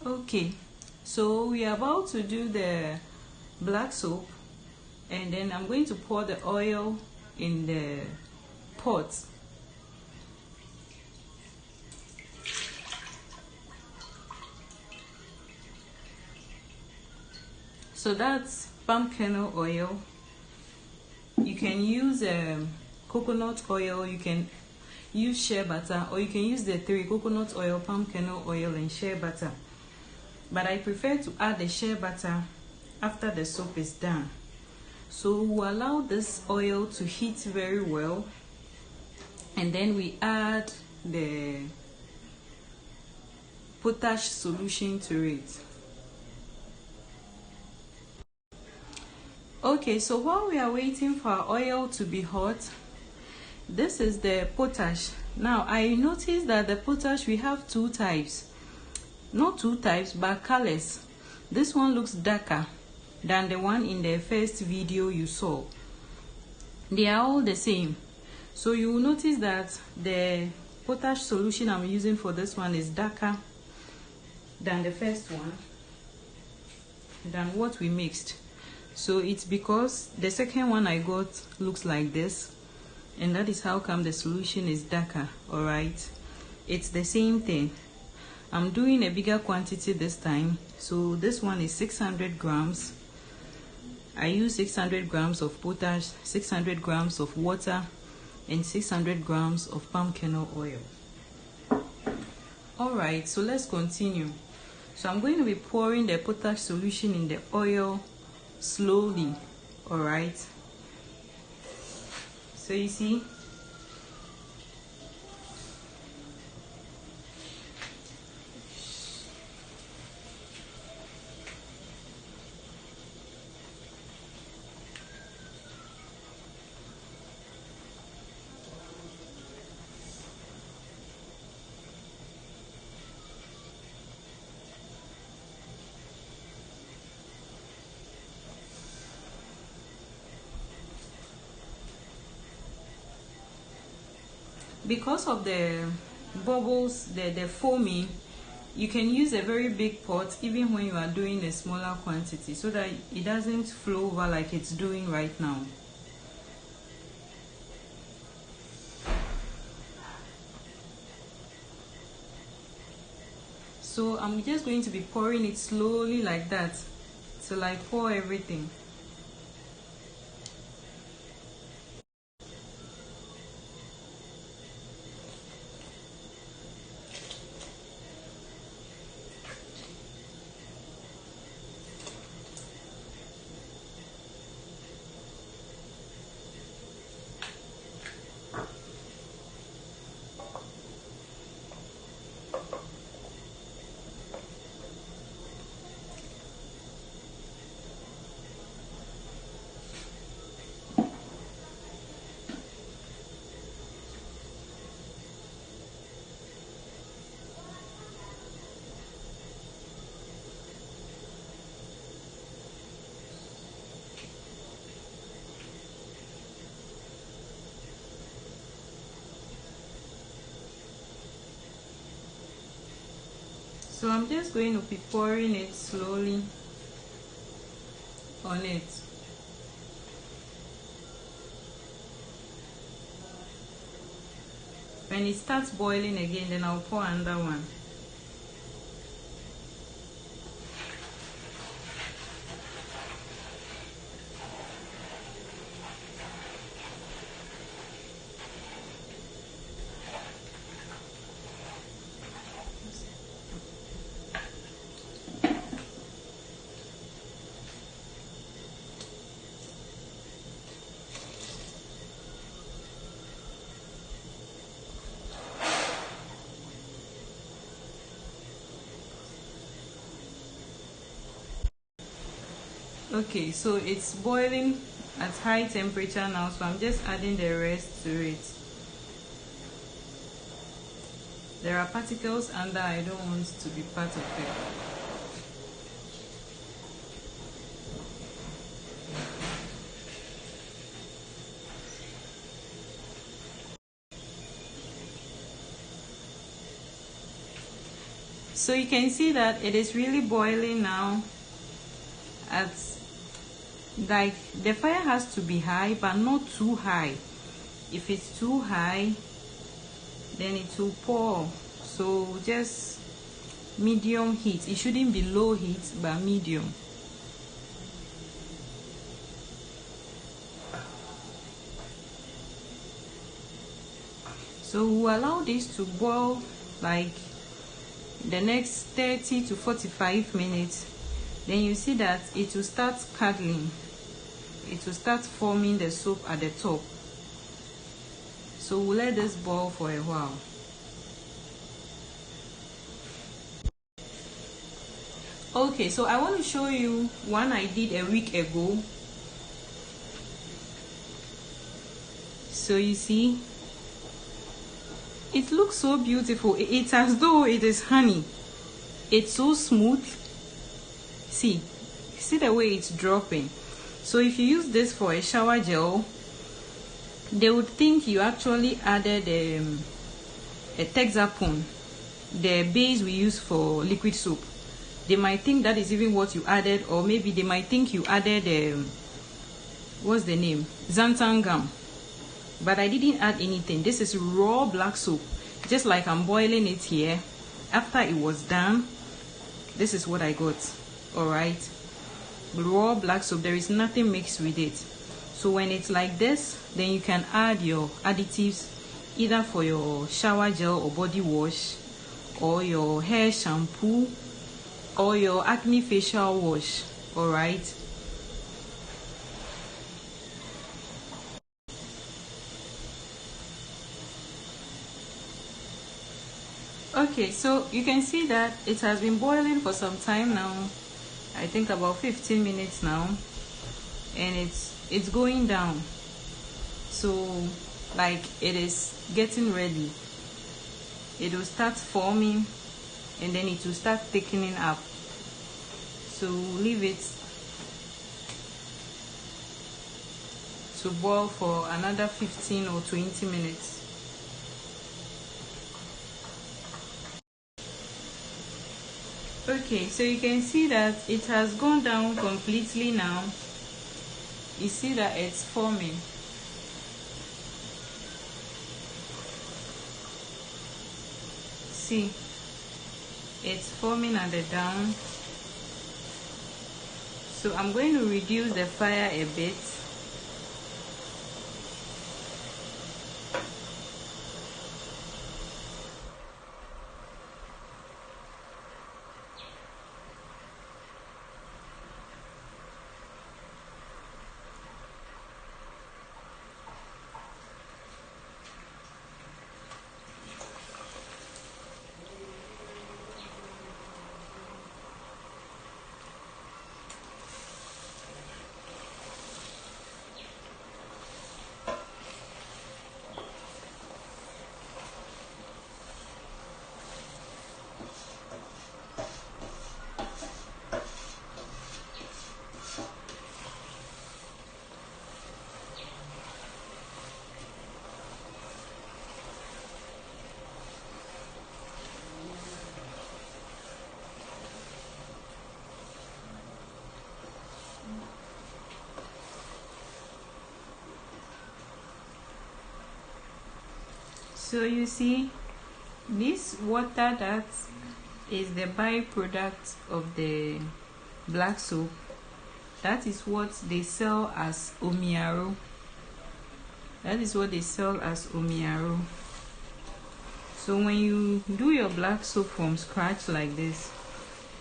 Okay, so we are about to do the black soap, and then I'm going to pour the oil in the pot. So that's palm kernel oil. You can use coconut oil, you can use shea butter, or you can use the three: coconut oil, palm kernel oil, and shea butter. But I prefer to add the shea butter after the soap is done. So we'll allow this oil to heat very well, and then we add the potash solution to it. Okay, so while we are waiting for our oil to be hot, this is the potash. Now I noticed that the potash, we have two types. Not two types, but colors. This one looks darker than the one in the first video you saw. They are all the same. So you will notice that the potash solution I'm using for this one is darker than the first one, than what we mixed. So it's because the second one I got looks like this, and that is how come the solution is darker. All right, it's the same thing. I'm doing a bigger quantity this time, so this one is 600 grams. I use 600 grams of potash, 600 grams of water, and 600 grams of palm kernel oil. All right, so let's continue. So I'm going to be pouring the potash solution in the oil slowly. All right, so you see, because of the bubbles, the foaming, you can use a very big pot even when you are doing a smaller quantity, so that it doesn't flow over like it's doing right now. So I'm just going to be pouring it slowly like that till I pour everything. So I'm just going to be pouring it slowly on it. When it starts boiling again, then I'll pour another one. Okay, so it's boiling at high temperature now, so I'm just adding the rest to it. There are particles under, I don't want to be part of it. So you can see that it is really boiling now. At like the fire has to be high, but not too high. If it's too high, then it will pour. So just medium heat. It shouldn't be low heat, but medium. So we'll allow this to boil like the next 30 to 45 minutes. Then you see that it will start curdling. It will start forming the soup at the top. So we'll let this boil for a while. Okay, so I want to show you one I did a week ago. So you see, it looks so beautiful. It's as though it is honey. It's so smooth. See the way it's dropping. So if you use this for a shower gel, they would think you actually added a Texapon, the base we use for liquid soap. They might think that is even what you added, or maybe they might think you added what's the name, xanthan gum. But I didn't add anything. This is raw black soap, just like I'm boiling it here. After it was done, this is what I got. All right, raw black soap. There is nothing mixed with it. So when it's like this, then you can add your additives either for your shower gel or body wash, or your hair shampoo, or your acne facial wash. All right. Okay, so you can see that it has been boiling for some time now. I think about 15 minutes now, and it's going down. So like it is getting ready. It will start forming, and then it will start thickening up. So leave it to boil for another 15 or 20 minutes. Okay, so you can see that it has gone down completely now. You see that it's forming. See, it's forming at the down. So I'm going to reduce the fire a bit. So you see, this water that is the byproduct of the black soap, that is what they sell as Omiaro. That is what they sell as Omiaro. So when you do your black soap from scratch like this,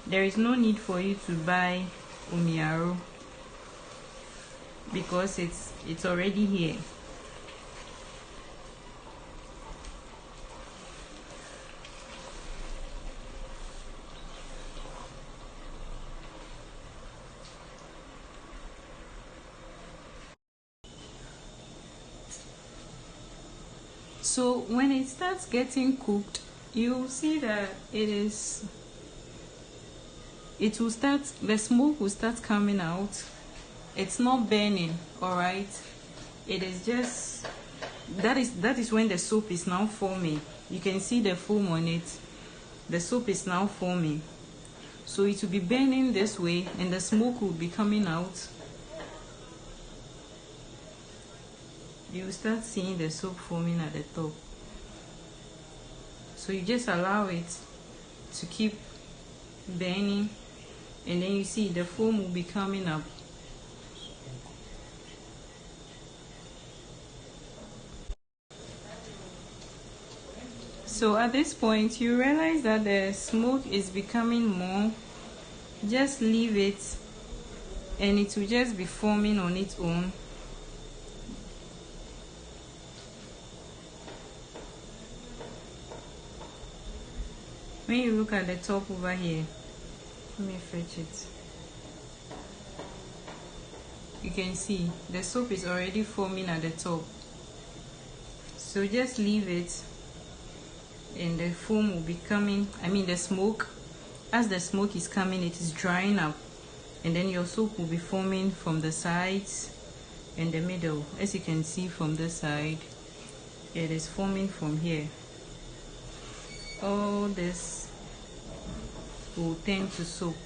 there is no need for you to buy Omiaro, because it's already here. So when it starts getting cooked, you'll see that the smoke will start coming out. It's not burning, all right? It is just, that is when the soap is now forming. You can see the foam on it. the soap is now forming. So it will be burning this way and the smoke will be coming out. You will start seeing the soap forming at the top. So you just allow it to keep burning, and then you see the foam will be coming up. So at this point you realize that the smoke is becoming more. Just leave it and it will just be forming on its own. When you look at the top over here, let me fetch it. You can see the soap is already forming at the top. So just leave it and the foam will be coming. The smoke. As the smoke is coming, it is drying up, and then your soap will be forming from the sides and the middle. As you can see from this side, it is forming from here. All this will turn to soap.